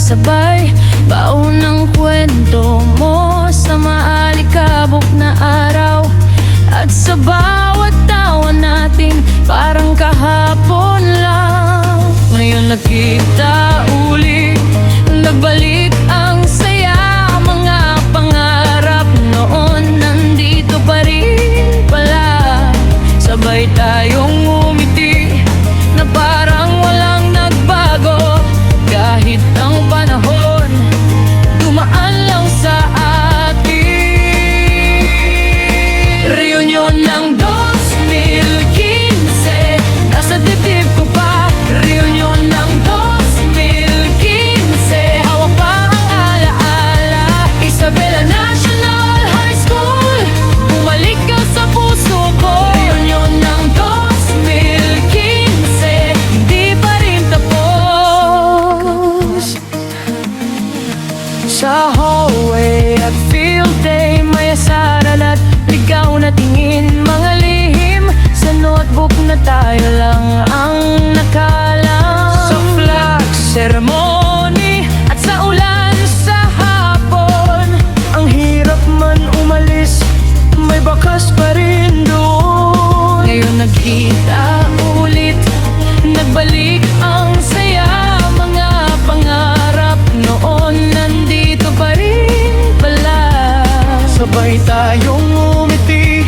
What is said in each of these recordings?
sabay baon ng kwento mo sa maalikabok na araw. At sa bawat tawa natin parang kahapon lang. Ngayon nakita ulit, nagbalik ang saya. Mga pangarap noon nandito pa rin pala. Sabay tayong umiti na parang walang nagbago. Kahit ang panahon dumaan lang sa atin. Reunion ng 2015, nasa dibdib ko pa. Reunion ng 2015, hawak pa ang alaala. Isabela National High School, bumalik ka sa puso ko. Reunion ng 2015, hindi pa rin tapos. Sa hallway at field day, may asaran at ligaw na tingin. Mga lihim sa notebook na tayo lang ang nakalang. Sa flag ceremony at sa ulan sa hapon, ang hirap man umalis, may bakas pa rin doon. Ngayon nagkita ulit, nagbalik ang saya. Mga pangarap noon nandito pa rin pala. Sabay tayong umiti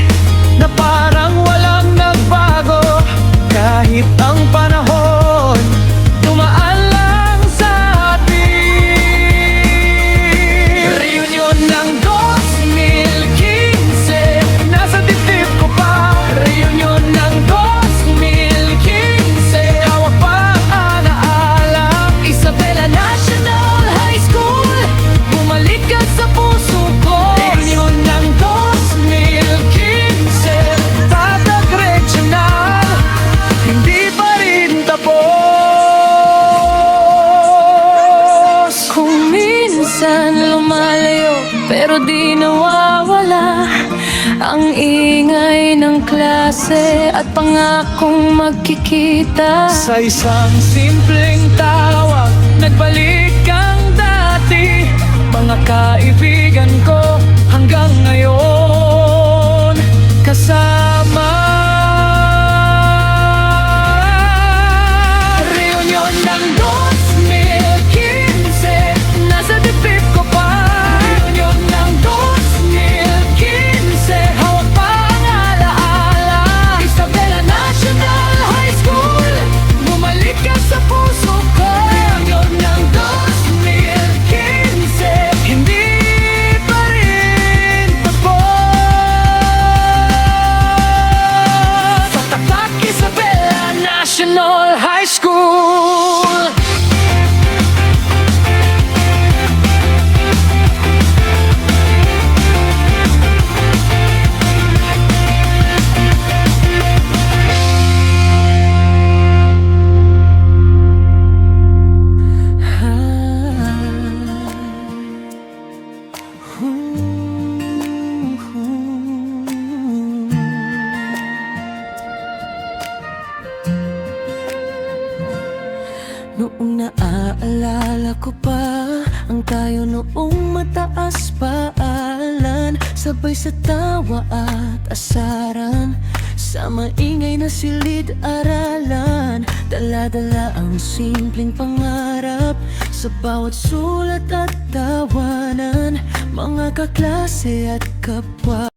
na parang walang nagbago. Kahit ang panahon dumaan lang sa atin. Reunion ng 2015, nasa dibdib ko pa. Reunion ng 2015, hawak pa ang alaala. Isabela National High School, bumalik ka sa puso ko. Reunion ng 2015, Tatag Regional, hindi pa rin tapos. Kung minsan lumalayo pero di nawawala ang ingay ng klase at pangakong magkikita. Sa isang simpleng tawag, nagbalik ang dati. Mga kaibigan ko hanggang ngayon kasama. Reunion ng 2015, nasa dibdib ko pa. Reunion ng 2015, hawak pa ang alaala. Isabela National High School, bumalik ka sa puso ko. Reunion ng 2015, hindi pa rin tapos. Sa tapat Isabela National High School. Noong naaalala ko pa ang tayo noong mataas paalan, sabay sa tawa at asaran, sa maingay na silid-aralan. Dala-dala ang simpleng pangarap sa bawat sulat at tawanan, mga kaklase at kapwa.